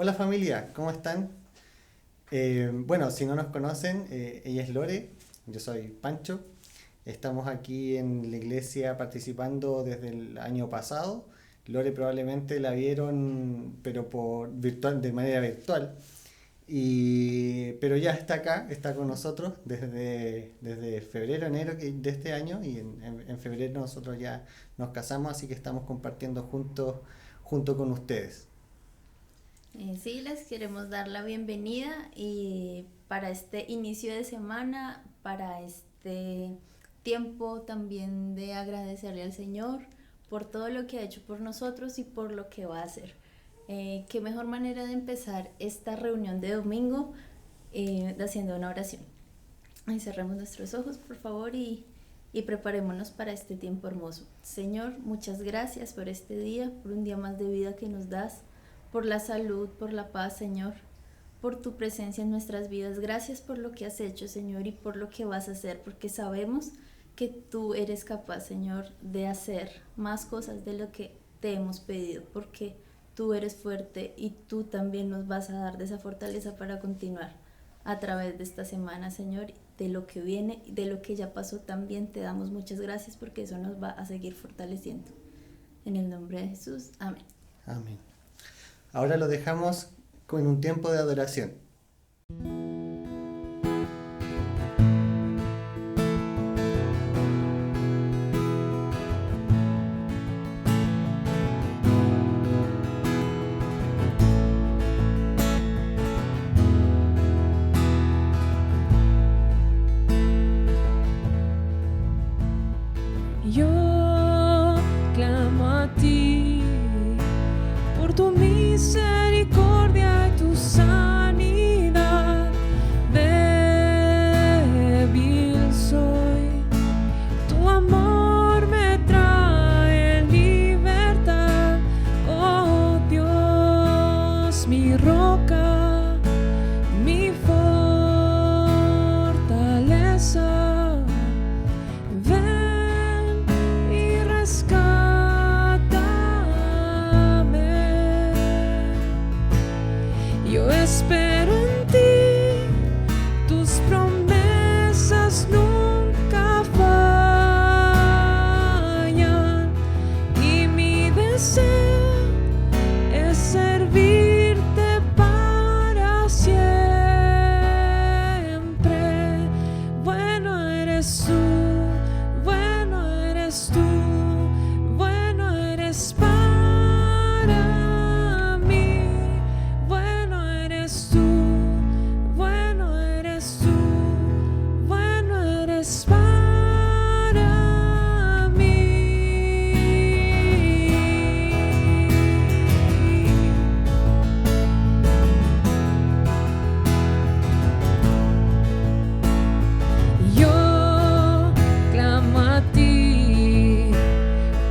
Hola familia, ¿cómo están? Bueno, si no nos conocen, ella es Lore, yo soy Pancho. Estamos aquí en la iglesia participando desde el año pasado. Lore probablemente la vieron, pero por virtual, de manera virtual. Pero ya está acá, está con nosotros desde febrero, enero de este año y en febrero nosotros ya nos casamos, así que estamos compartiendo junto con ustedes. Sí, les queremos dar la bienvenida y para este inicio de semana, para este tiempo también de agradecerle al Señor por todo lo que ha hecho por nosotros y por lo que va a hacer. Qué mejor manera de empezar esta reunión de domingo haciendo una oración. Y cerremos nuestros ojos, por favor, y preparémonos para este tiempo hermoso. Señor, muchas gracias por este día, por un día más de vida que nos das, por la salud, por la paz, Señor, por tu presencia en nuestras vidas. Gracias por lo que has hecho, Señor, y por lo que vas a hacer, porque sabemos que tú eres capaz, Señor, de hacer más cosas de lo que te hemos pedido, porque tú eres fuerte y tú también nos vas a dar de esa fortaleza para continuar a través de esta semana, Señor, de lo que viene, de lo que ya pasó también. Te damos muchas gracias porque eso nos va a seguir fortaleciendo. En el nombre de Jesús, amén. Amén. Ahora lo dejamos con un tiempo de adoración. Yo clamo a ti por tu misericordia y tu sanidad. Débil soy, tu amor me trae libertad. Oh Dios, mi roca, mi fortaleza. Ven y rescátame. Yo espero en ti, tus promesas nunca fallan, y mi deseo es servirte para siempre. Bueno eres tú, bueno eres tú, bueno eres para mí. Bueno eres tú, bueno eres tú, bueno eres para mí. Yo clamo a ti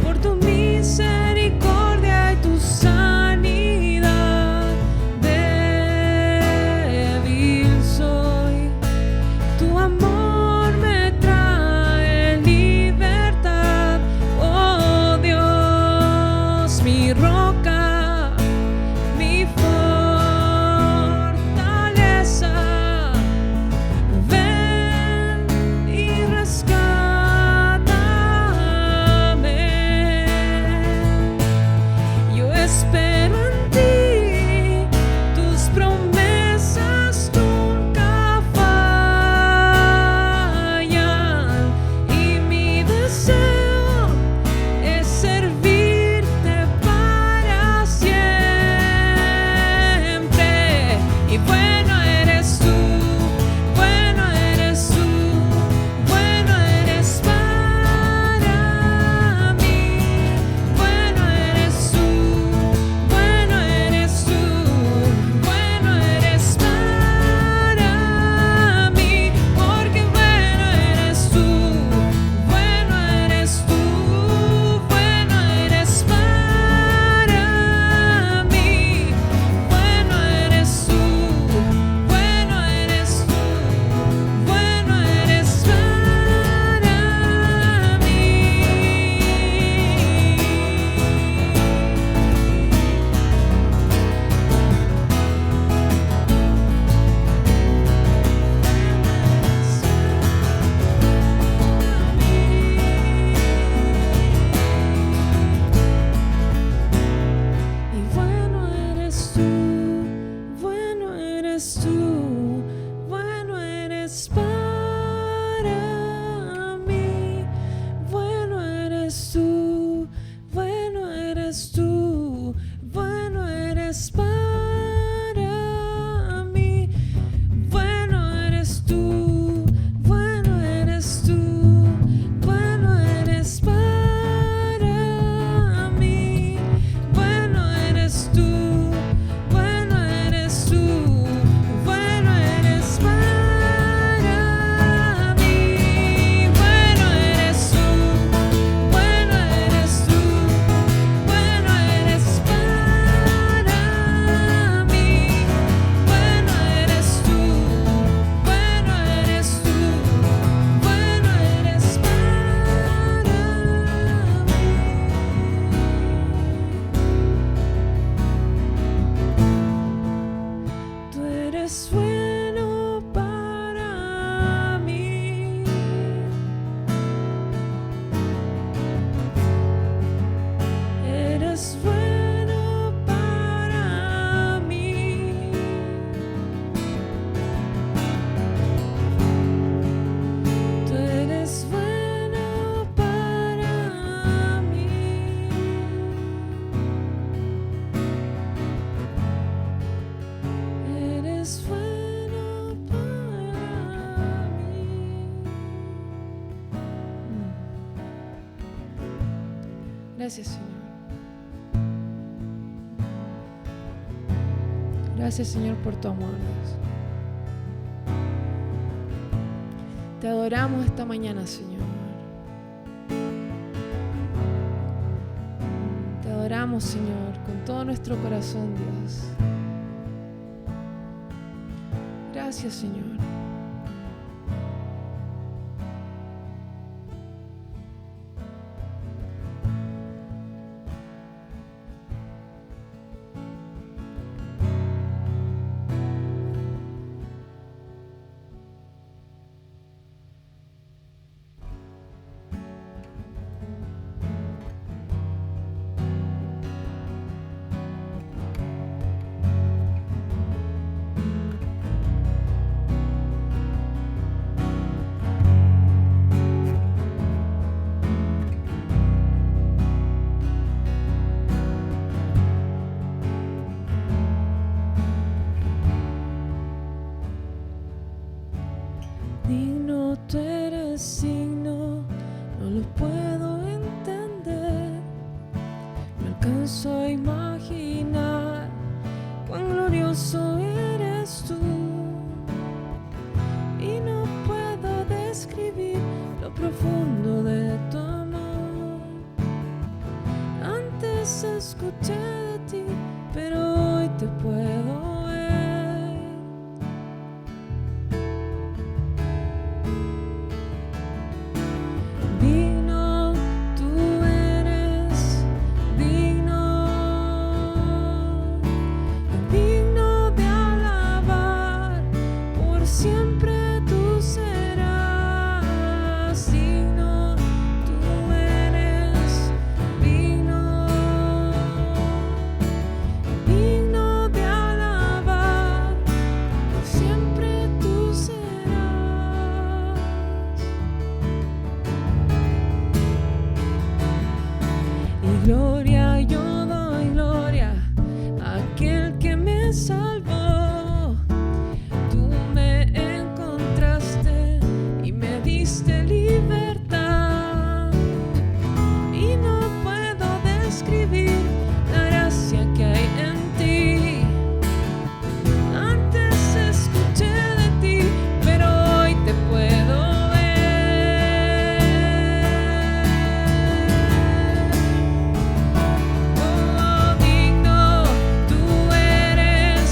por tu misericordia y tu sanidad. Débil soy, tu amor me trae libertad. Oh Dios, mi roca, mi fortaleza. Ven y rescátame. Yo espero en ti, tus promesas nunca fallan, y mi deseo es servirte para Gracias, Señor. Gracias, Señor, por tu amor, Dios. Te adoramos esta mañana, Señor. Te adoramos, Señor, con todo nuestro corazón, Dios. Gracias, Señor. Digno tú eres, digno, no lo puedo entender. No alcanzo a imaginar cuán glorioso eres tú. Y no puedo describir lo profundo de tu amor. Antes escuché de ti, pero hoy te puedo ver. Digno tú eres, digno de alabar, por siempre tú serás. Digno tú eres, digno de alabar, por siempre tú serás. Y gloria, yo doy gloria a aquel que me salvó. Tú me encontraste y me diste libertad. Y no puedo describir la gracia que hay en ti. Antes escuché de ti, pero hoy te puedo ver. Oh, digno tú eres,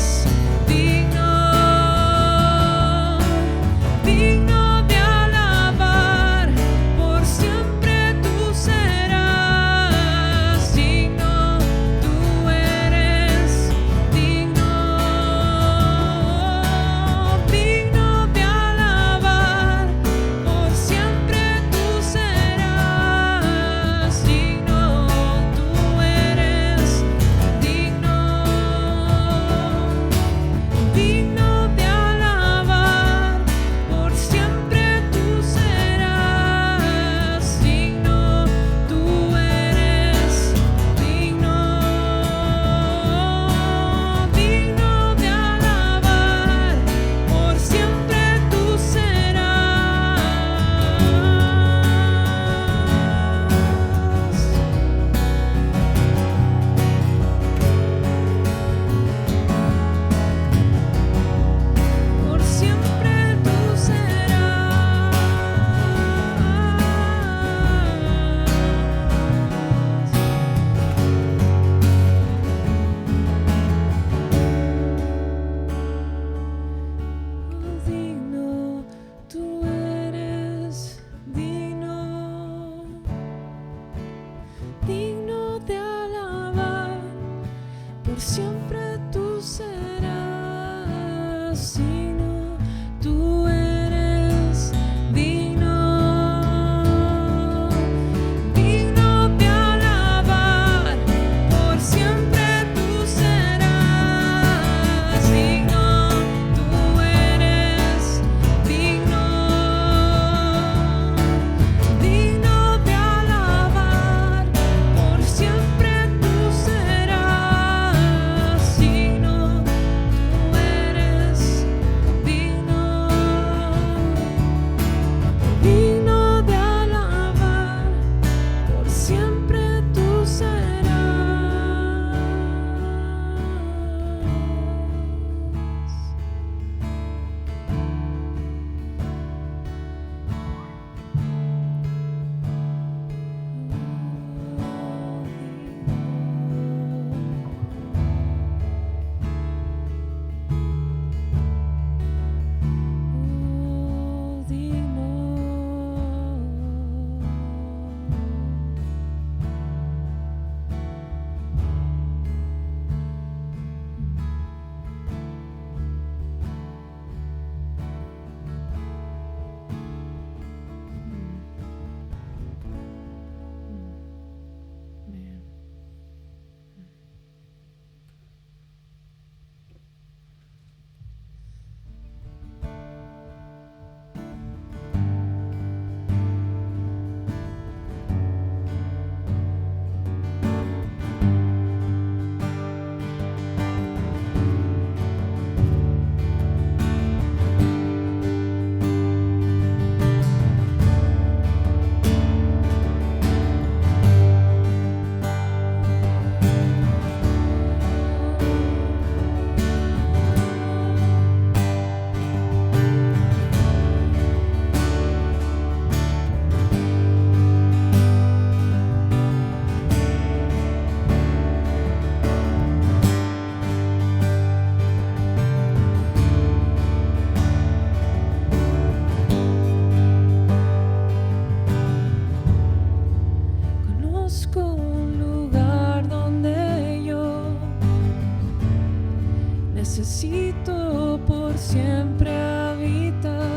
necesito por siempre habitar.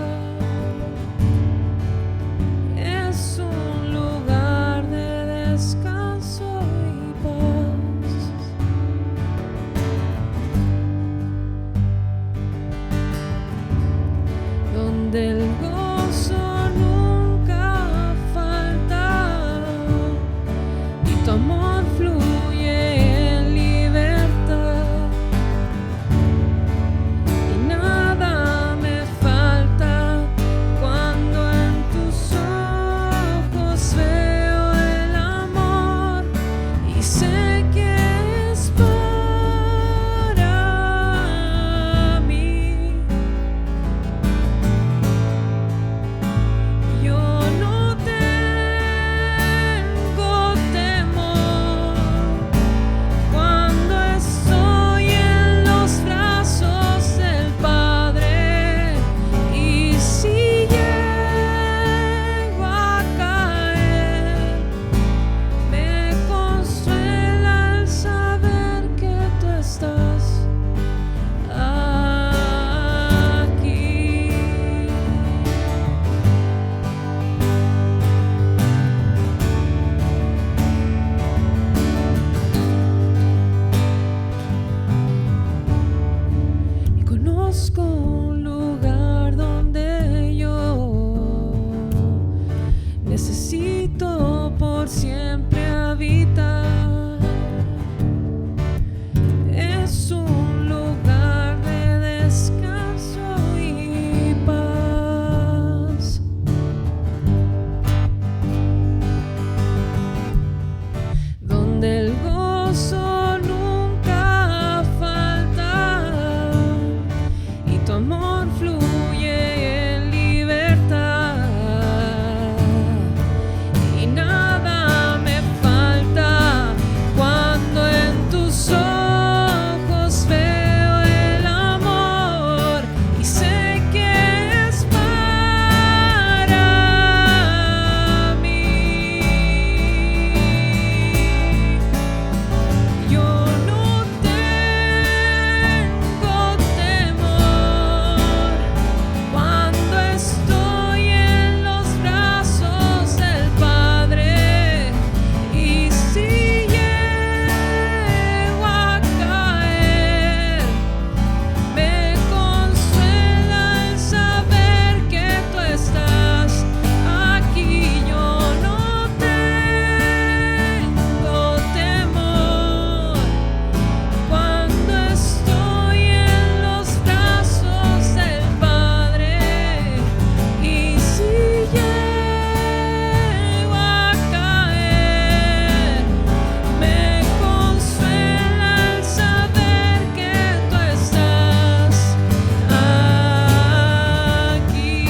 Es un lugar de descanso y paz, donde el gozo nunca falta y tu amor fluye en libertad. Y nada me falta cuando en tus ojos veo el amor y sé que es para mí. Yo no tengo temor cuando estoy en los brazos del Padre, y si llego a caer, me consuela el saber que tú estás aquí. Y conozco un lugar donde yo necesito por siempre habitar. Es un lugar de descanso y paz, donde el gozo nunca falta y tu amor fluye en libertad. Y nada me falta cuando en tus ojos veo el amor y sé que es para mí. Yo no tengo temor cuando estoy en los brazos del Padre, y si llego a caer, me consuela el saber que tú estás aquí. Yo no tengo temor cuando estoy en los brazos del Padre, y si llego a caer, me consuela el saber que tú estás aquí.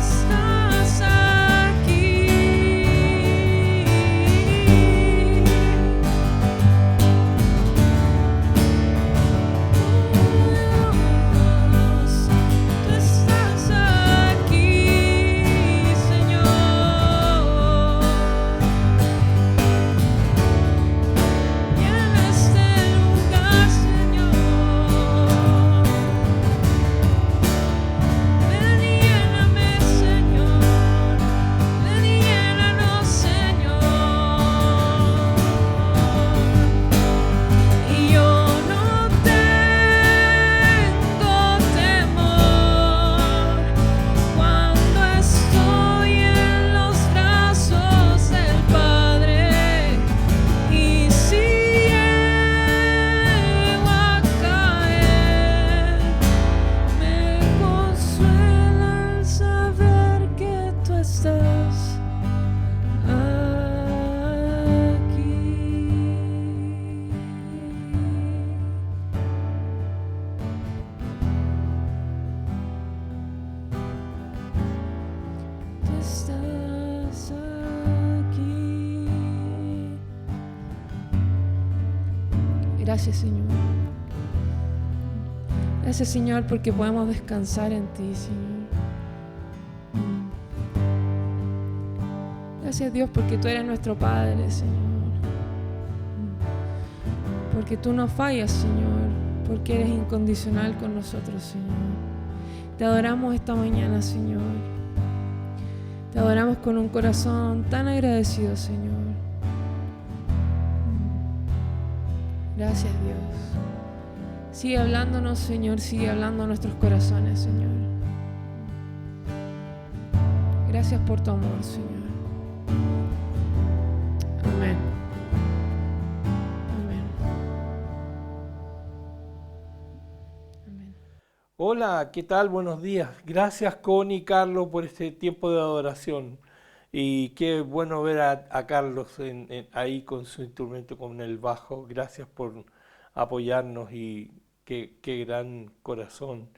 Estás aquí. Tú estás aquí, Señor. Y en este lugar, Señor, ven y lléname, Señor. Ven y llénanos, Señor. Y yo no tengo temor cuando estoy en los brazos del Padre, y si llego a caer, me consuela el saber que tú estás aquí. Tú estás aquí. Gracias, Señor. Gracias, Señor, porque podemos descansar en ti, Señor. Gracias, Dios, porque tú eres nuestro Padre, Señor. Porque tú no fallas, Señor, porque eres incondicional con nosotros, Señor. Te adoramos esta mañana, Señor. Te adoramos con un corazón tan agradecido, Señor. Gracias, Dios. Sigue hablándonos, Señor, sigue hablando a nuestros corazones, Señor. Gracias por tu amor, Señor. Amén. Amén. Amén. Hola, ¿qué tal? Buenos días. Gracias, Connie y Carlos, por este tiempo de adoración. Y qué bueno ver a Carlos ahí con su instrumento, con el bajo. Gracias por apoyarnos y qué gran corazón.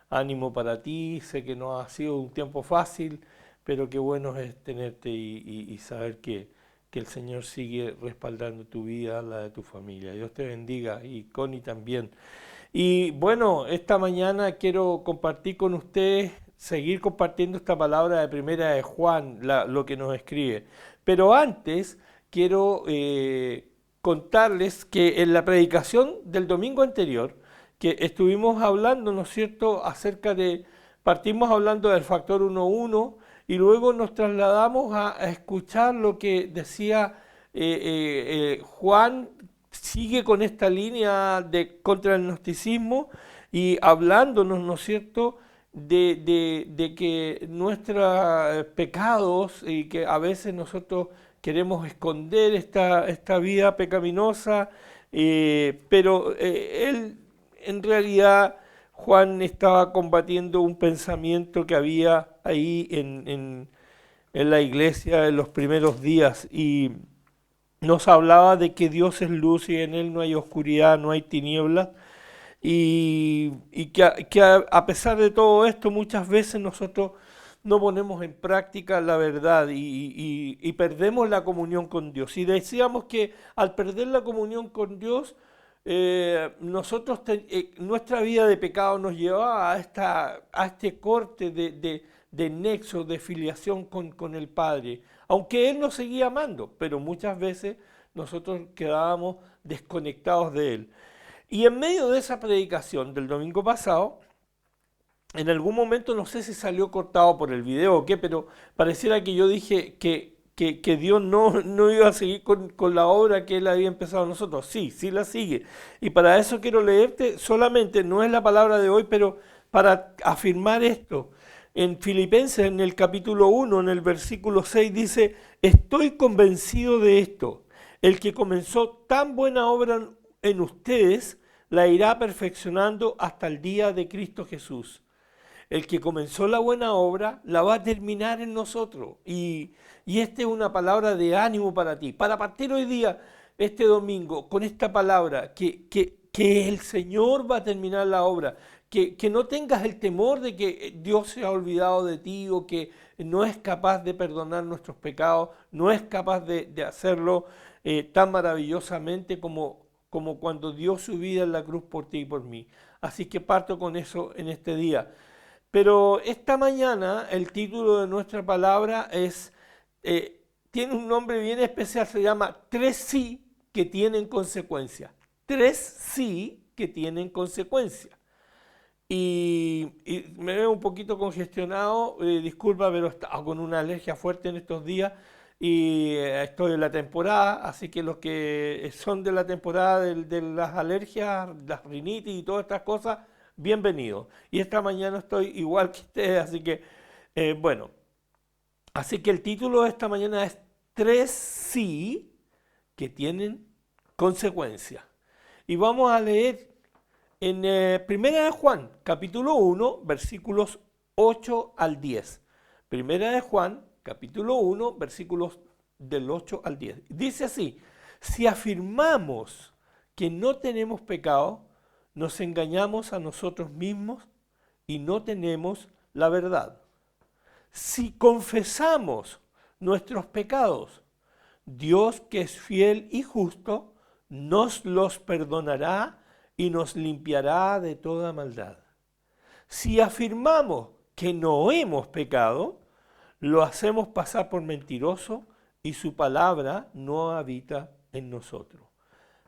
Ánimo para ti. Sé que no ha sido un tiempo fácil, pero qué bueno es tenerte y saber que el Señor sigue respaldando tu vida, la de tu familia. Dios te bendiga y Connie también. Y bueno, esta mañana quiero compartir con ustedes, seguir compartiendo esta palabra de Primera de Juan, lo que nos escribe. Pero antes quiero contarles que en la predicación del domingo anterior, que estuvimos hablando, ¿no es cierto?, partimos hablando del factor 1.1 y luego nos trasladamos a escuchar lo que decía Juan. Sigue con esta línea contra el gnosticismo y hablándonos, ¿no es cierto?, de que nuestros pecados y que a veces nosotros queremos esconder esta vida pecaminosa, pero él, en realidad, Juan estaba combatiendo un pensamiento que había ahí en la iglesia en los primeros días y nos hablaba de que Dios es luz y en Él no hay oscuridad, no hay tinieblas, y que a pesar de todo esto muchas veces nosotros no ponemos en práctica la verdad y perdemos la comunión con Dios. Y decíamos que al perder la comunión con Dios, nuestra vida de pecado nos llevaba a este corte de nexo, de filiación con el Padre, aunque Él nos seguía amando, pero muchas veces nosotros quedábamos desconectados de Él. Y en medio de esa predicación del domingo pasado, en algún momento, no sé si salió cortado por el video o qué, pero pareciera que yo dije que Dios no iba a seguir con la obra que Él había empezado a nosotros. Sí la sigue. Y para eso quiero leerte solamente, no es la palabra de hoy, pero para afirmar esto. En Filipenses, en el capítulo 1, en el versículo 6, dice: estoy convencido de esto, el que comenzó tan buena obra en ustedes, la irá perfeccionando hasta el día de Cristo Jesús. El que comenzó la buena obra, la va a terminar en nosotros. Y esta es una palabra de ánimo para ti, para partir hoy día, este domingo, con esta palabra, que el Señor va a terminar la obra. Que no tengas el temor de que Dios se ha olvidado de ti o que no es capaz de perdonar nuestros pecados, no es capaz de hacerlo tan maravillosamente como cuando dio su vida en la cruz por ti y por mí. Así que parto con eso en este día. Pero esta mañana el título de nuestra palabra tiene un nombre bien especial, se llama 3 sí que tienen consecuencias. 3 sí que tienen consecuencias. Y me veo un poquito congestionado, disculpa, pero estaba con una alergia fuerte en estos días y estoy en la temporada, así que los que son de la temporada de las alergias, las rinitis y todas estas cosas, bienvenidos. Y esta mañana estoy igual que ustedes, así que bueno. Así que el título de esta mañana es 3 sí que tienen consecuencias. Y vamos a leer en Primera de Juan, capítulo 1, versículos 8 al 10. Primera de Juan, capítulo 1, versículos del 8 al 10. Dice así: si afirmamos que no tenemos pecado, nos engañamos a nosotros mismos y no tenemos la verdad. Si confesamos nuestros pecados, Dios, que es fiel y justo, nos los perdonará y nos limpiará de toda maldad. Si afirmamos que no hemos pecado, lo hacemos pasar por mentiroso y su palabra no habita en nosotros.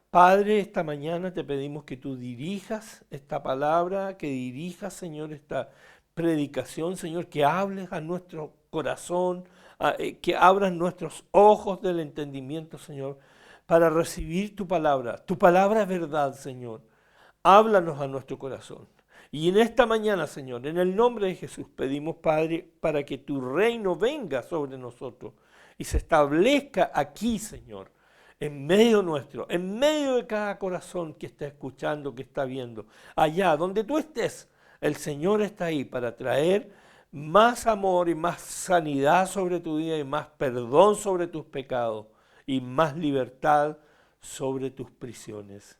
Padre, esta mañana te pedimos que tú dirijas esta palabra, que dirijas, Señor, esta predicación, Señor, que hables a nuestro corazón, que abras nuestros ojos del entendimiento, Señor, para recibir tu palabra. Tu palabra es verdad, Señor. Háblanos a nuestro corazón. Y en esta mañana, Señor, en el nombre de Jesús, pedimos, Padre, para que tu reino venga sobre nosotros y se establezca aquí, Señor, en medio nuestro, en medio de cada corazón que está escuchando, que está viendo. Allá donde tú estés, el Señor está ahí para traer más amor y más sanidad sobre tu vida y más perdón sobre tus pecados y más libertad sobre tus prisiones.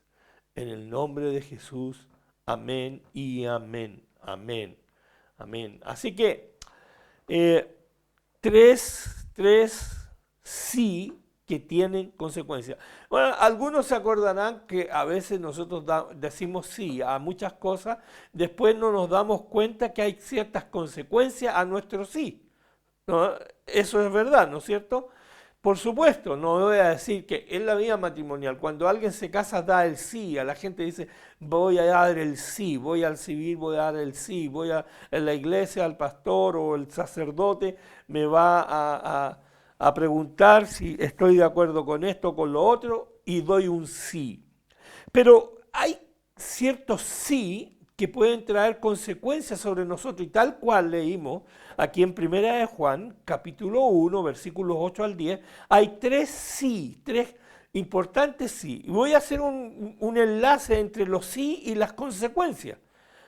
En el nombre de Jesús, amén y amén, amén, amén. Así que tres sí que tienen consecuencias. Bueno, algunos se acordarán que a veces nosotros decimos sí a muchas cosas, después no nos damos cuenta que hay ciertas consecuencias a nuestro sí. ¿No? Eso es verdad, ¿no es cierto? Por supuesto, no voy a decir que en la vida matrimonial, cuando alguien se casa, da el sí, a la gente dice, voy a dar el sí, voy al civil, voy a dar el sí, voy a la iglesia, al pastor o el sacerdote, me va a preguntar si estoy de acuerdo con esto o con lo otro, y doy un sí. Pero hay ciertos sí que pueden traer consecuencias sobre nosotros, y tal cual leímos aquí en Primera de Juan, capítulo 1, versículos 8 al 10, hay tres sí, tres importantes sí. Y voy a hacer un enlace entre los sí y las consecuencias,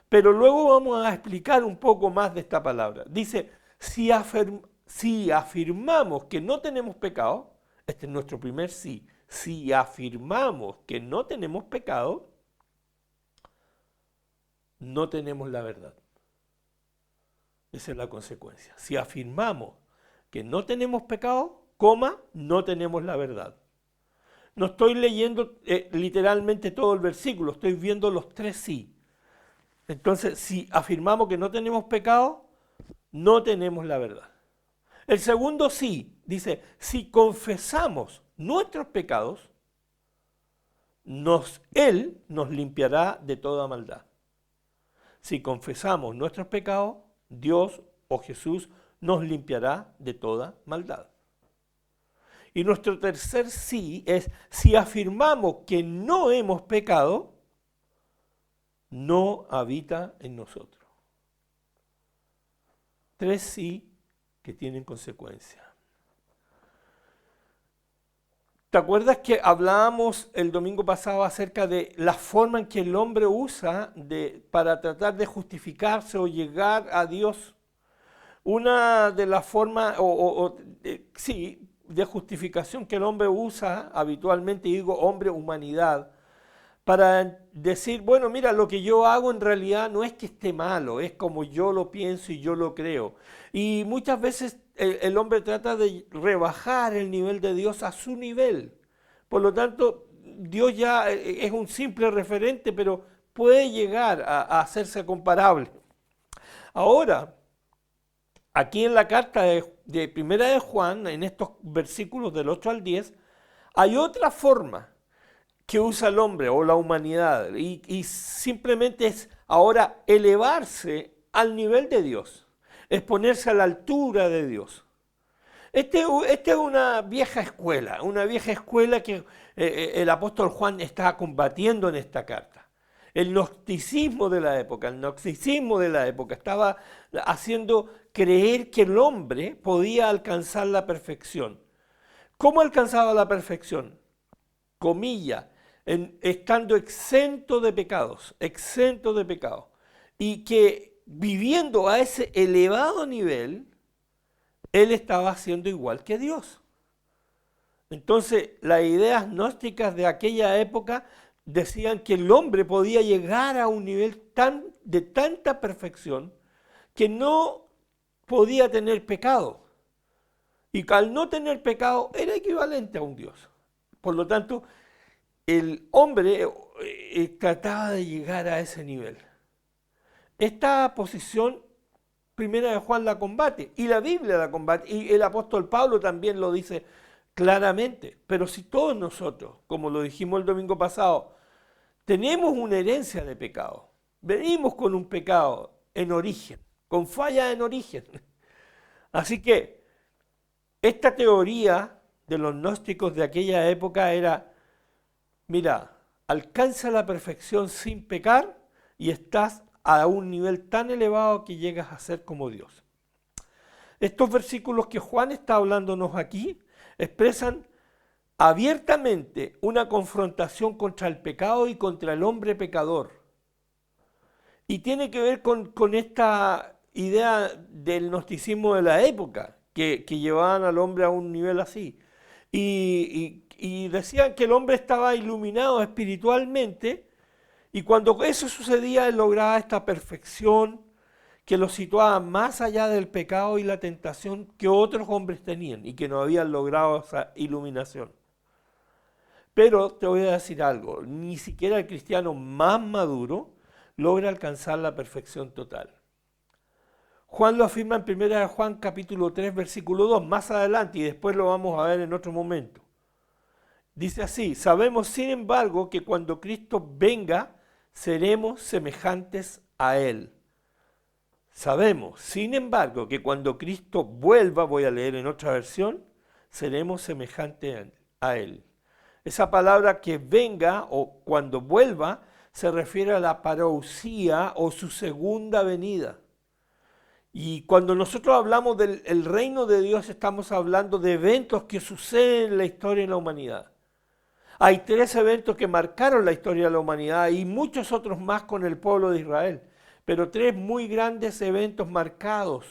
pero luego vamos a explicar un poco más de esta palabra. Dice, si afirmamos que no tenemos pecado, este es nuestro primer sí, si afirmamos que no tenemos pecado, no tenemos la verdad. Esa es la consecuencia. Si afirmamos que no tenemos pecado, no tenemos la verdad. No estoy leyendo literalmente todo el versículo, estoy viendo los tres sí. Entonces, si afirmamos que no tenemos pecado, no tenemos la verdad. El segundo sí, dice, si confesamos nuestros pecados, Él nos limpiará de toda maldad. Si confesamos nuestros pecados, Dios o Jesús nos limpiará de toda maldad. Y nuestro tercer sí es, si afirmamos que no hemos pecado, no habita en nosotros. Tres sí que tienen consecuencias. ¿Te acuerdas que hablábamos el domingo pasado acerca de la forma en que el hombre usa para tratar de justificarse o llegar a Dios? Una de las formas, de justificación que el hombre usa habitualmente, y digo hombre, humanidad, para decir, bueno, mira, lo que yo hago en realidad no es que esté malo, es como yo lo pienso y yo lo creo. Y muchas veces el hombre trata de rebajar el nivel de Dios a su nivel. Por lo tanto, Dios ya es un simple referente, pero puede llegar a hacerse comparable. Ahora, aquí en la carta de Primera de Juan, en estos versículos del 8 al 10, hay otra forma que usa el hombre o la humanidad, y simplemente es ahora elevarse al nivel de Dios, es ponerse a la altura de Dios. Esta es una vieja escuela que el apóstol Juan está combatiendo en esta carta. El gnosticismo de la época, estaba haciendo creer que el hombre podía alcanzar la perfección. ¿Cómo alcanzaba la perfección? Comilla, estando exento de pecados, y que viviendo a ese elevado nivel, él estaba siendo igual que Dios. Entonces, las ideas gnósticas de aquella época decían que el hombre podía llegar a un nivel de tanta perfección que no podía tener pecado. Y al no tener pecado era equivalente a un Dios. Por lo tanto, el hombre trataba de llegar a ese nivel. Esta posición, Primera de Juan la combate, y la Biblia la combate, y el apóstol Pablo también lo dice claramente. Pero si todos nosotros, como lo dijimos el domingo pasado, tenemos una herencia de pecado, venimos con un pecado en origen, con falla en origen. Así que esta teoría de los gnósticos de aquella época era, mira, alcanza la perfección sin pecar y estás a un nivel tan elevado que llegas a ser como Dios. Estos versículos que Juan está hablándonos aquí expresan abiertamente una confrontación contra el pecado y contra el hombre pecador. Y tiene que ver con esta idea del gnosticismo de la época, que llevaban al hombre a un nivel así. Y decían que el hombre estaba iluminado espiritualmente, y cuando eso sucedía, él lograba esta perfección que lo situaba más allá del pecado y la tentación que otros hombres tenían y que no habían logrado esa iluminación. Pero te voy a decir algo, ni siquiera el cristiano más maduro logra alcanzar la perfección total. Juan lo afirma en 1 Juan capítulo 3, versículo 2, más adelante, y después lo vamos a ver en otro momento. Dice así: sabemos sin embargo que cuando Cristo venga, seremos semejantes a Él. Sabemos, sin embargo, que cuando Cristo vuelva, voy a leer en otra versión, seremos semejantes a Él. Esa palabra que venga o cuando vuelva se refiere a la parousia o su segunda venida. Y cuando nosotros hablamos del reino de Dios, estamos hablando de eventos que suceden en la historia de la humanidad. Hay 3 eventos que marcaron la historia de la humanidad y muchos otros más con el pueblo de Israel. Pero 3 muy grandes eventos marcados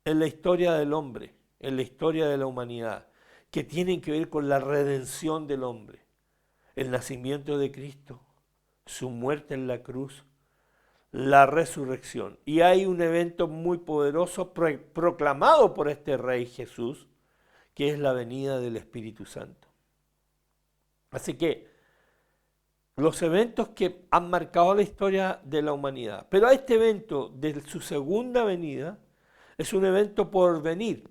en la historia del hombre, en la historia de la humanidad, que tienen que ver con la redención del hombre. El nacimiento de Cristo, su muerte en la cruz, la resurrección. Y hay un evento muy poderoso proclamado por este Rey Jesús, que es la venida del Espíritu Santo. Así que los eventos que han marcado la historia de la humanidad. Pero este evento de su segunda venida es un evento por venir,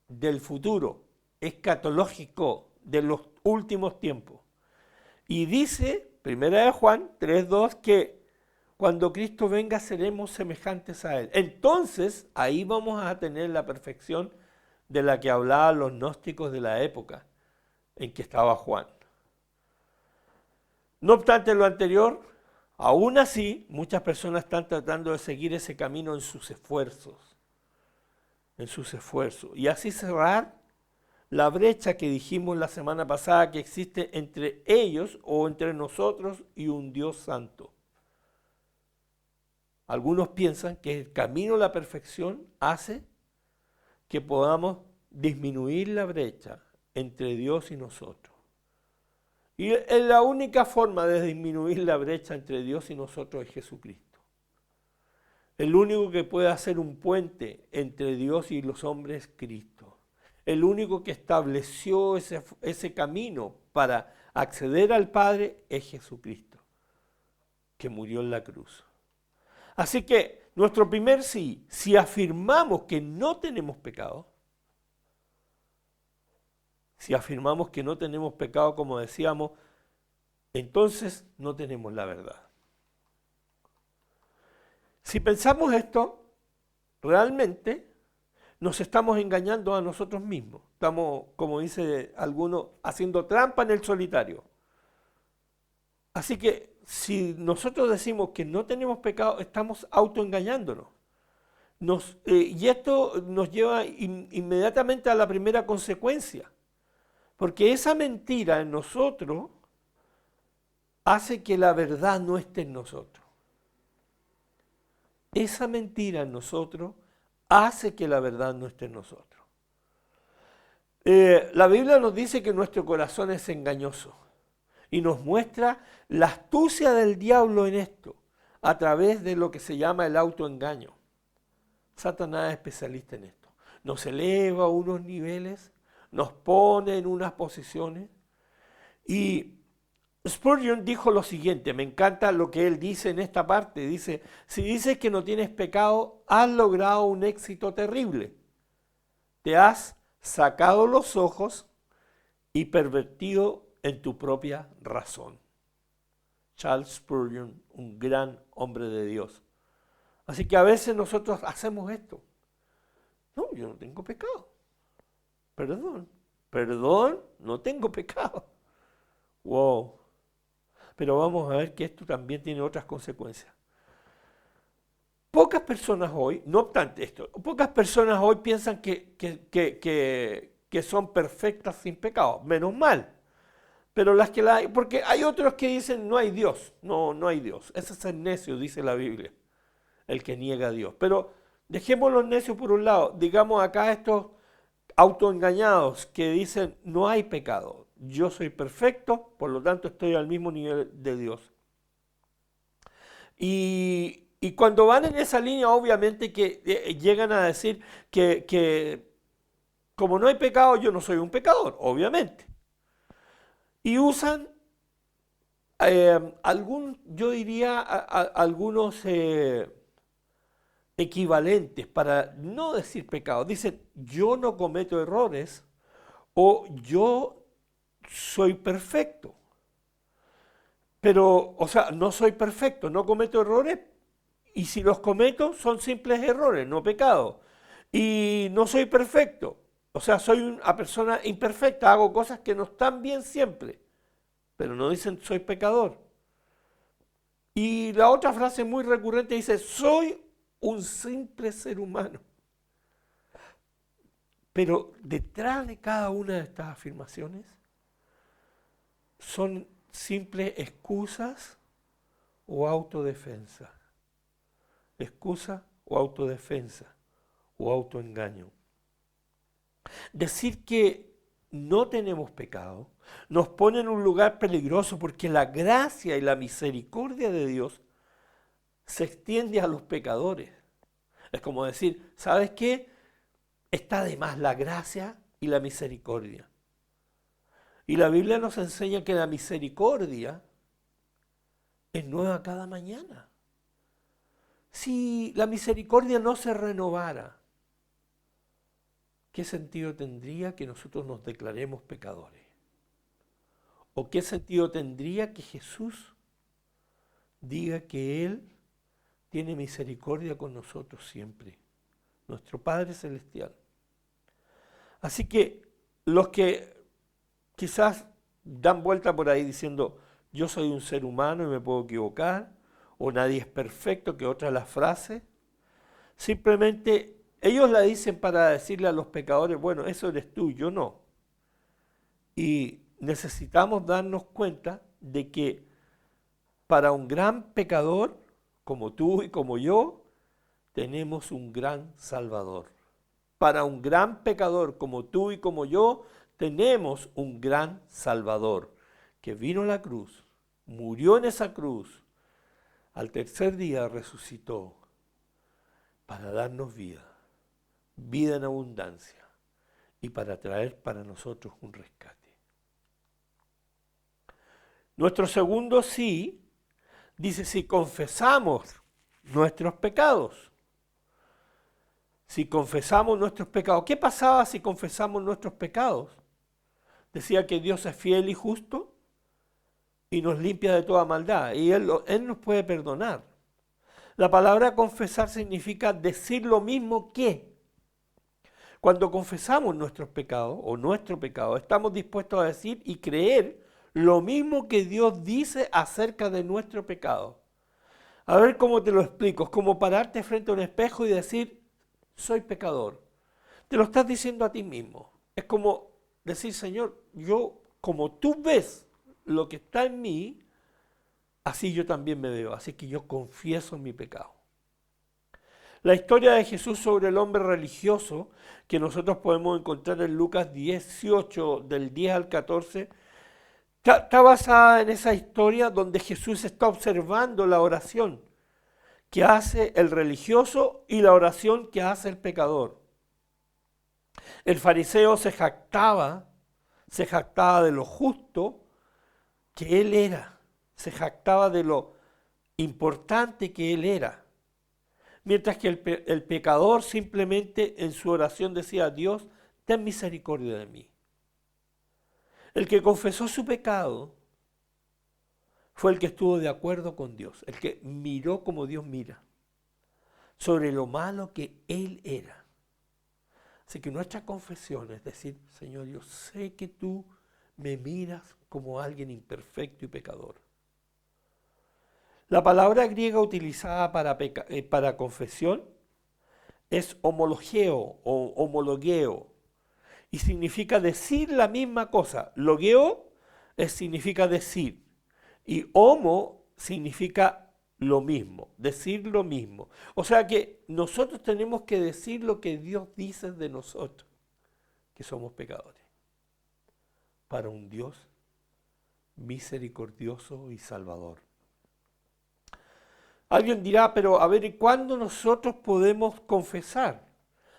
del futuro, escatológico, de los últimos tiempos. Y dice, 1 Juan 3:2, que cuando Cristo venga seremos semejantes a Él. Entonces, ahí vamos a tener la perfección de la que hablaban los gnósticos de la época en que estaba Juan. No obstante lo anterior, aún así, muchas personas están tratando de seguir ese camino en sus esfuerzos. Y así cerrar la brecha que dijimos la semana pasada que existe entre ellos o entre nosotros y un Dios santo. Algunos piensan que el camino a la perfección hace que podamos disminuir la brecha entre Dios y nosotros. Y la única forma de disminuir la brecha entre Dios y nosotros es Jesucristo. El único que puede hacer un puente entre Dios y los hombres es Cristo. El único que estableció ese camino para acceder al Padre es Jesucristo, que murió en la cruz. Así que nuestro primer sí, si afirmamos que no tenemos pecado, como decíamos, entonces no tenemos la verdad. Si pensamos esto, realmente nos estamos engañando a nosotros mismos. Estamos, como dice alguno, haciendo trampa en el solitario. Así que si nosotros decimos que no tenemos pecado, estamos autoengañándonos. Y esto nos lleva inmediatamente a la primera consecuencia. Porque esa mentira en nosotros hace que la verdad no esté en nosotros. Esa mentira en nosotros hace que la verdad no esté en nosotros. La Biblia nos dice que nuestro corazón es engañoso y nos muestra la astucia del diablo en esto a través de lo que se llama el autoengaño. Satanás es especialista en esto. Nos eleva a unos niveles, nos pone en unas posiciones. Y Spurgeon dijo lo siguiente, me encanta lo que él dice en esta parte. Dice, si dices que no tienes pecado, has logrado un éxito terrible. Te has sacado los ojos y pervertido en tu propia razón. Charles Spurgeon, un gran hombre de Dios. Así que a veces nosotros hacemos esto. No, yo no tengo pecado. Perdón, no tengo pecado. Wow. Pero vamos a ver que esto también tiene otras consecuencias. Pocas personas hoy, no obstante esto, pocas personas hoy piensan que son perfectas sin pecado. Menos mal. Pero las que la hay, porque hay otros que dicen no hay Dios. No hay Dios. Ese es el necio, dice la Biblia, el que niega a Dios. Pero dejemos los necios por un lado. Digamos acá estos autoengañados que dicen no hay pecado. Yo soy perfecto, por lo tanto estoy al mismo nivel de Dios. Y cuando van en esa línea, obviamente que llegan a decir que como no hay pecado, yo no soy un pecador, obviamente. Y usan yo diría algunos equivalentes para no decir pecado. Dicen, yo no cometo errores o yo soy perfecto. Pero, o sea, no soy perfecto, no cometo errores y si los cometo son simples errores, no pecados. Y no soy perfecto, o sea, soy una persona imperfecta, hago cosas que no están bien siempre, pero no dicen soy pecador. Y la otra frase muy recurrente dice, soy un simple ser humano. Pero detrás de cada una de estas afirmaciones son simples excusas o autodefensa. Excusa o autodefensa o autoengaño. Decir que no tenemos pecado nos pone en un lugar peligroso porque la gracia y la misericordia de Dios se extiende a los pecadores. Es como decir, ¿sabes qué? Está de más la gracia y la misericordia. Y la Biblia nos enseña que la misericordia es nueva cada mañana. Si la misericordia no se renovara, ¿qué sentido tendría que nosotros nos declaremos pecadores? ¿O qué sentido tendría que Jesús diga que Él tiene misericordia con nosotros siempre? Nuestro Padre Celestial. Así que los que quizás dan vuelta por ahí diciendo, yo soy un ser humano y me puedo equivocar, o nadie es perfecto, que otra la frase, simplemente ellos la dicen para decirle a los pecadores, bueno, eso eres tú, yo no. Y necesitamos darnos cuenta de que para un gran pecador, como tú y como yo, tenemos un gran Salvador. Para un gran pecador como tú y como yo, tenemos un gran Salvador que vino a la cruz, murió en esa cruz, al tercer día resucitó para darnos vida, vida en abundancia y para traer para nosotros un rescate. Nuestro segundo sí dice si confesamos nuestros pecados. Si confesamos nuestros pecados. ¿Qué pasaba si confesamos nuestros pecados? Decía que Dios es fiel y justo y nos limpia de toda maldad. Y Él nos puede perdonar. La palabra confesar significa decir lo mismo que. Cuando confesamos nuestros pecados o nuestro pecado, estamos dispuestos a decir y creer lo mismo que Dios dice acerca de nuestro pecado. A ver cómo te lo explico. Es como pararte frente a un espejo y decir, soy pecador. Te lo estás diciendo a ti mismo. Es como decir, Señor, yo, como tú ves lo que está en mí, así yo también me veo. Así que yo confieso mi pecado. La historia de Jesús sobre el hombre religioso, que nosotros podemos encontrar en Lucas 18, del 10 al 14, está basada en esa historia donde Jesús está observando la oración que hace el religioso y la oración que hace el pecador. El fariseo se jactaba de lo justo que él era, se jactaba de lo importante que él era, mientras que el pecador simplemente en su oración decía, Dios, ten misericordia de mí. El que confesó su pecado fue el que estuvo de acuerdo con Dios, el que miró como Dios mira, sobre lo malo que él era. Así que nuestra confesión es decir, Señor, yo sé que tú me miras como alguien imperfecto y pecador. La palabra griega utilizada para confesión es homologeo o homologueo y significa decir la misma cosa. Logeo significa decir y homo significa lo mismo, decir lo mismo. O sea que nosotros tenemos que decir lo que Dios dice de nosotros, que somos pecadores, para un Dios misericordioso y salvador. Alguien dirá, pero a ver, ¿y cuándo nosotros podemos confesar?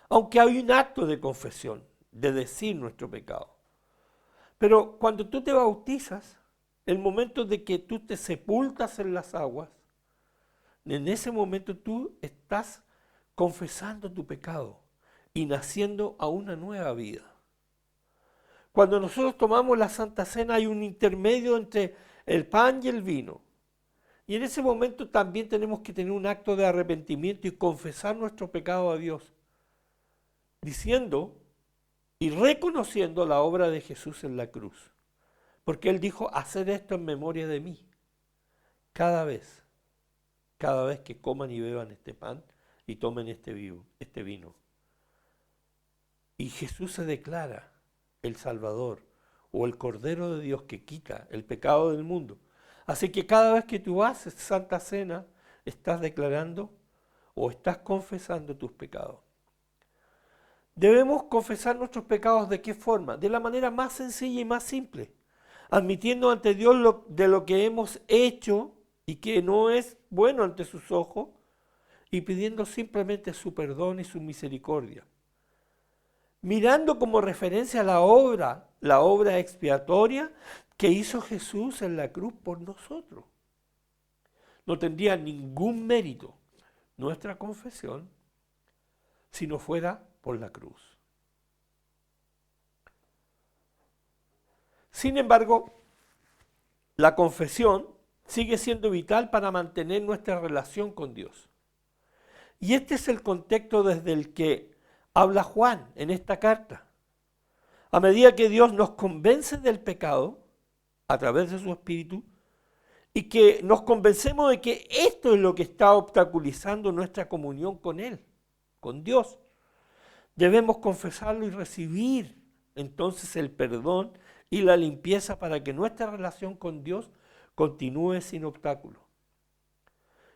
Aunque hay un acto de confesión, de decir nuestro pecado. Pero cuando tú te bautizas, el momento de que tú te sepultas en las aguas, en ese momento tú estás confesando tu pecado y naciendo a una nueva vida. Cuando nosotros tomamos la Santa Cena hay un intermedio entre el pan y el vino. Y en ese momento también tenemos que tener un acto de arrepentimiento y confesar nuestro pecado a Dios, diciendo y reconociendo la obra de Jesús en la cruz. Porque Él dijo, haced esto en memoria de mí, cada vez que coman y beban este pan y tomen este vino. Y Jesús se declara el Salvador o el Cordero de Dios que quita el pecado del mundo. Así que cada vez que tú haces Santa Cena, estás declarando o estás confesando tus pecados. Debemos confesar nuestros pecados ¿de qué forma? De la manera más sencilla y más simple, admitiendo ante Dios de lo que hemos hecho y que no es bueno ante sus ojos, y pidiendo simplemente su perdón y su misericordia. Mirando como referencia a la obra expiatoria que hizo Jesús en la cruz por nosotros. No tendría ningún mérito nuestra confesión si no fuera por la cruz. Sin embargo, la confesión sigue siendo vital para mantener nuestra relación con Dios. Y este es el contexto desde el que habla Juan en esta carta. A medida que Dios nos convence del pecado, a través de su Espíritu, y que nos convencemos de que esto es lo que está obstaculizando nuestra comunión con Él, con Dios, debemos confesarlo y recibir entonces el perdón y la limpieza para que nuestra relación con Dios continúe sin obstáculos.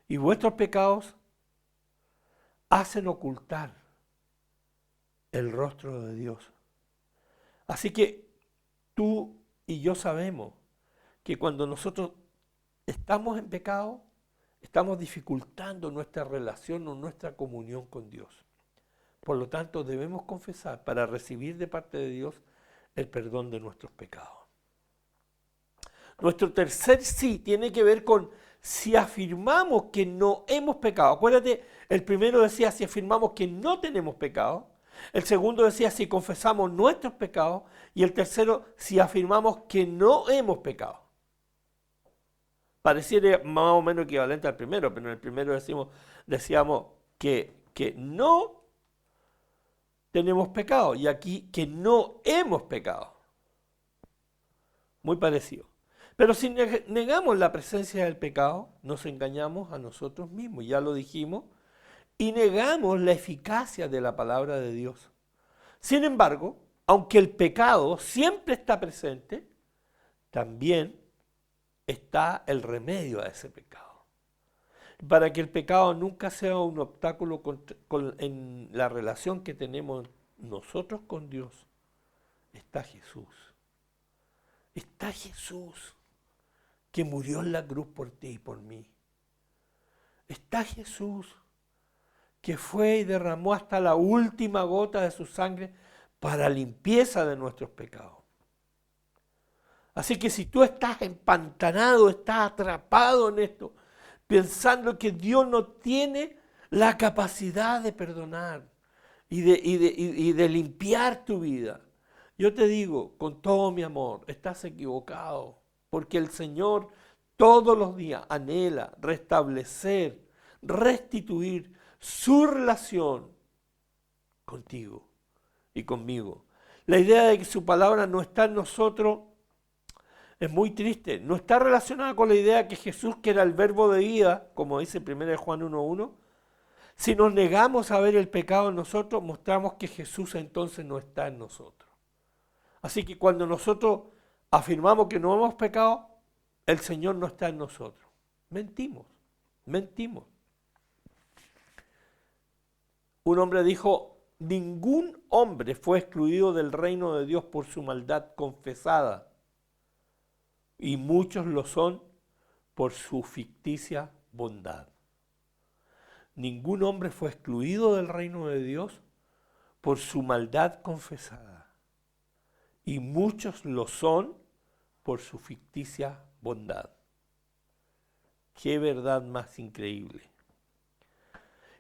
Y vuestros pecados hacen ocultar el rostro de Dios. Así que tú y yo sabemos que cuando nosotros estamos en pecado, estamos dificultando nuestra relación o nuestra comunión con Dios. Por lo tanto, debemos confesar para recibir de parte de Dios el perdón de nuestros pecados. Nuestro tercer sí tiene que ver con si afirmamos que no hemos pecado. Acuérdate, el primero decía si afirmamos que no tenemos pecado. El segundo decía si confesamos nuestros pecados. Y el tercero, si afirmamos que no hemos pecado. Pareciera más o menos equivalente al primero, pero en el primero decíamos que no tenemos pecado. Y aquí que no hemos pecado. Muy parecido. Pero si negamos la presencia del pecado, nos engañamos a nosotros mismos, ya lo dijimos, y negamos la eficacia de la palabra de Dios. Sin embargo, aunque el pecado siempre está presente, también está el remedio a ese pecado. Para que el pecado nunca sea un obstáculo en la relación que tenemos nosotros con Dios, está Jesús. Está Jesús que murió en la cruz por ti y por mí. Está Jesús que fue y derramó hasta la última gota de su sangre para limpieza de nuestros pecados. Así que si tú estás empantanado, estás atrapado en esto, pensando que Dios no tiene la capacidad de perdonar y de limpiar tu vida. Yo te digo, con todo mi amor, estás equivocado, porque el Señor todos los días anhela restablecer, restituir su relación contigo y conmigo. La idea de que su palabra no está en nosotros es muy triste. No está relacionada con la idea que Jesús, que era el verbo de vida, como dice 1 Juan 1:1, si nos negamos a ver el pecado en nosotros, mostramos que Jesús entonces no está en nosotros. Así que cuando nosotros afirmamos que no hemos pecado, el Señor no está en nosotros. Mentimos. Un hombre dijo, ningún hombre fue excluido del reino de Dios por su maldad confesada, y muchos lo son por su ficticia bondad. Ningún hombre fue excluido del reino de Dios por su maldad confesada, y muchos lo son por su ficticia bondad. Qué verdad más increíble.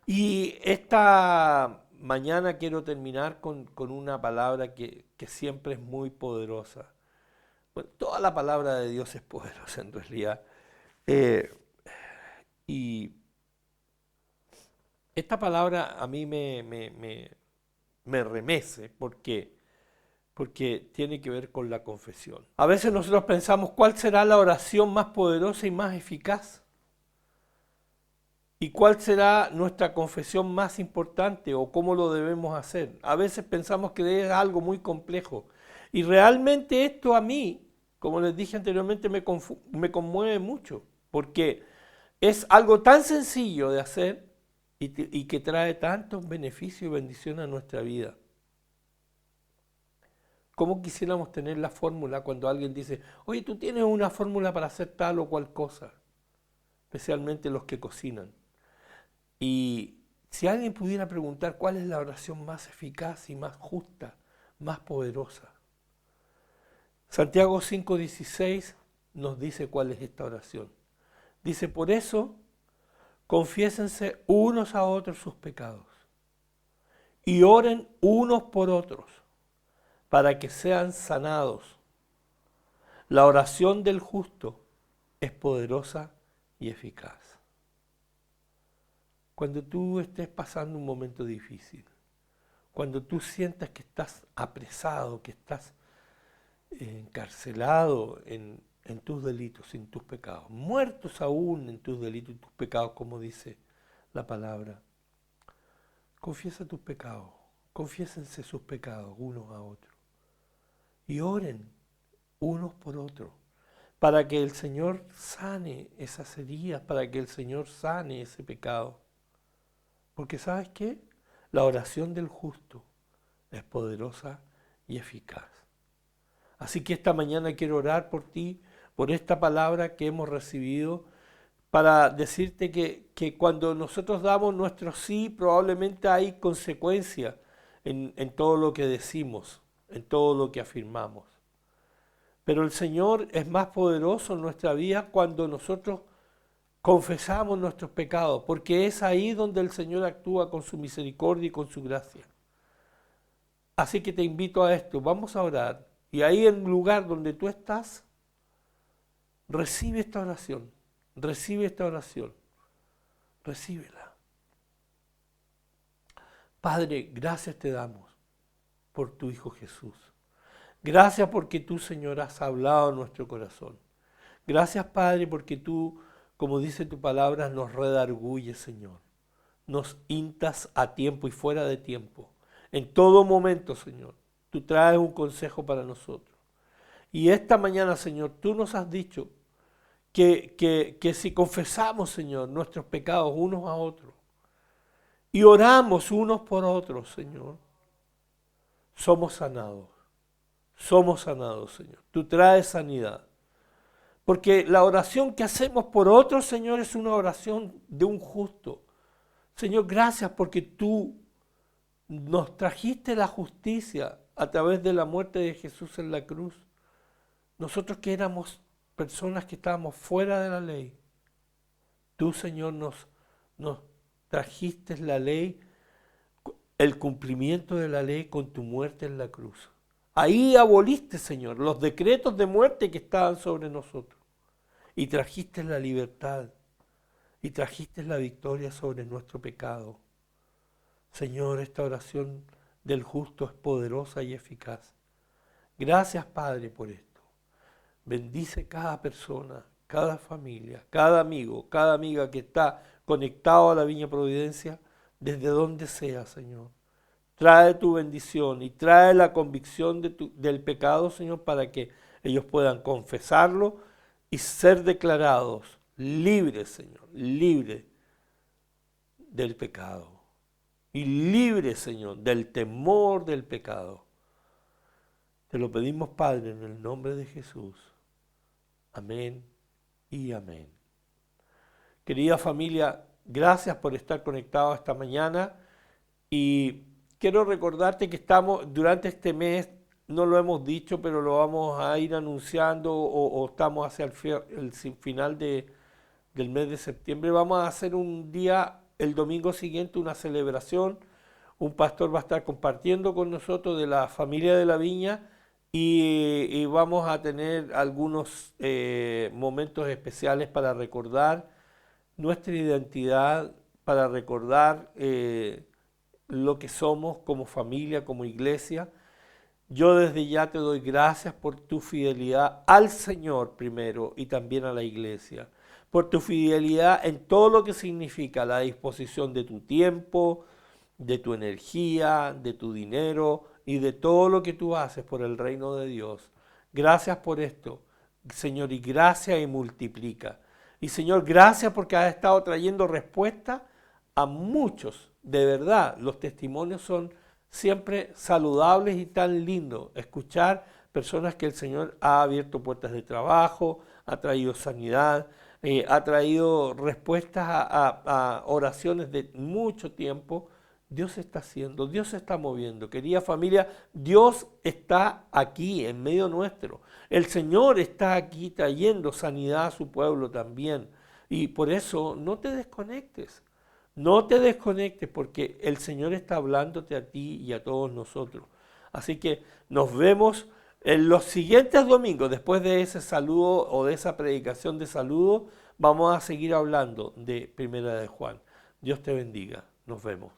Y esta mañana quiero terminar con una palabra que siempre es muy poderosa. Bueno, toda la palabra de Dios es poderosa en realidad. Y esta palabra a mí me remece porque tiene que ver con la confesión. A veces nosotros pensamos, ¿cuál será la oración más poderosa y más eficaz? ¿Y cuál será nuestra confesión más importante o cómo lo debemos hacer? A veces pensamos que es algo muy complejo. Y realmente esto a mí, como les dije anteriormente, me conmueve mucho, porque es algo tan sencillo de hacer y que trae tantos beneficios y bendiciones a nuestra vida. ¿Cómo quisiéramos tener la fórmula cuando alguien dice, oye, tú tienes una fórmula para hacer tal o cual cosa? Especialmente los que cocinan. Y si alguien pudiera preguntar cuál es la oración más eficaz y más justa, más poderosa. Santiago 5:16 nos dice cuál es esta oración. Dice, por eso, confiésense unos a otros sus pecados y oren unos por otros para que sean sanados. La oración del justo es poderosa y eficaz. Cuando tú estés pasando un momento difícil, cuando tú sientas que estás apresado, que estás encarcelado en tus delitos, en tus pecados, muertos aún en tus delitos y tus pecados, como dice la palabra, confiesa tus pecados, confiésense sus pecados unos a otros y oren unos por otros para que el Señor sane esas heridas, para que el Señor sane ese pecado. Porque ¿sabes qué? La oración del justo es poderosa y eficaz. Así que esta mañana quiero orar por ti, por esta palabra que hemos recibido, para decirte que cuando nosotros damos nuestro sí, probablemente hay consecuencias en todo lo que decimos, en todo lo que afirmamos. Pero el Señor es más poderoso en nuestra vida cuando nosotros confesamos nuestros pecados, porque es ahí donde el Señor actúa con su misericordia y con su gracia. Así que te invito a esto, vamos a orar, y ahí en el lugar donde tú estás, recibe esta oración, recíbela. Padre, gracias te damos por tu Hijo Jesús. Gracias porque tú, Señor, has hablado en nuestro corazón. Gracias, Padre, porque tú, como dice tu palabra, nos redarguyes, Señor. Nos instas a tiempo y fuera de tiempo. En todo momento, Señor, tú traes un consejo para nosotros. Y esta mañana, Señor, tú nos has dicho que si confesamos, Señor, nuestros pecados unos a otros y oramos unos por otros, Señor, somos sanados. Somos sanados, Señor. Tú traes sanidad. Porque la oración que hacemos por otros, Señor, es una oración de un justo. Señor, gracias porque tú nos trajiste la justicia a través de la muerte de Jesús en la cruz. Nosotros que éramos personas que estábamos fuera de la ley, tú, Señor, nos trajiste la ley el cumplimiento de la ley con tu muerte en la cruz. Ahí aboliste, Señor, los decretos de muerte que estaban sobre nosotros y trajiste la libertad y trajiste la victoria sobre nuestro pecado. Señor, esta oración del justo es poderosa y eficaz. Gracias, Padre, por esto. Bendice cada persona, cada familia, cada amigo, cada amiga que está conectado a la Viña Providencia, desde donde sea, Señor. Trae tu bendición y trae la convicción del pecado, Señor, para que ellos puedan confesarlo y ser declarados libres, Señor, libres del pecado. Y libres, Señor, del temor del pecado. Te lo pedimos, Padre, en el nombre de Jesús. Amén y amén. Querida familia, gracias por estar conectados esta mañana y quiero recordarte que estamos durante este mes, no lo hemos dicho, pero lo vamos a ir anunciando o estamos hacia el final del mes de septiembre. Vamos a hacer un día, el domingo siguiente, una celebración. Un pastor va a estar compartiendo con nosotros de la familia de la Viña y vamos a tener algunos momentos especiales para recordar nuestra identidad, para recordar lo que somos como familia, como iglesia. Yo desde ya te doy gracias por tu fidelidad al Señor primero y también a la iglesia, por tu fidelidad en todo lo que significa la disposición de tu tiempo, de tu energía, de tu dinero y de todo lo que tú haces por el reino de Dios. Gracias por esto, Señor, y gracias y multiplica. Y Señor, gracias porque has estado trayendo respuesta a muchos. De verdad, los testimonios son siempre saludables y tan lindos. Escuchar personas que el Señor ha abierto puertas de trabajo, ha traído sanidad, ha traído respuestas a oraciones de mucho tiempo. Dios está haciendo, Dios se está moviendo. Querida familia, Dios está aquí en medio nuestro. El Señor está aquí trayendo sanidad a su pueblo también. Y por eso no te desconectes. No te desconectes porque el Señor está hablándote a ti y a todos nosotros. Así que nos vemos en los siguientes domingos. Después de ese saludo o de esa predicación de saludo, vamos a seguir hablando de Primera de Juan. Dios te bendiga. Nos vemos.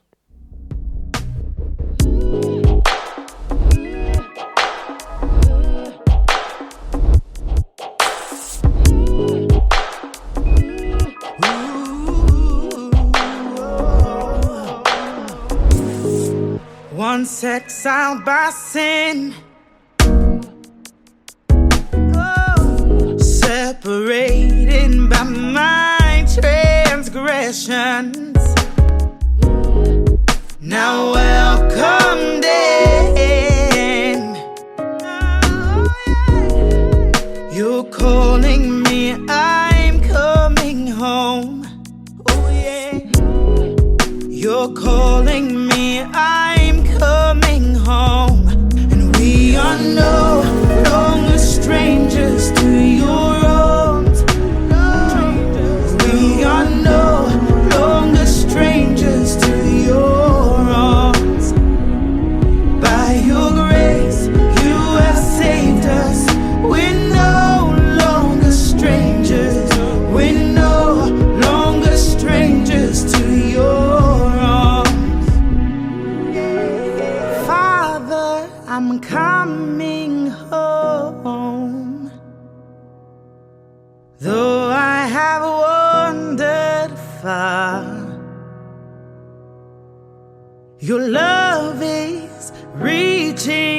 Once exiled by sin, separated by my transgressions, now welcomed in. You're calling me, I'm coming home. Oh yeah. You're calling me, I'm coming home. And we are no longer strangers to your arms. We are no longer strangers to your arms. By your grace, you have saved us. We're no longer strangers. We're no longer strangers to your arms. Father, I'm coming home. Though I have wandered far, your love is reaching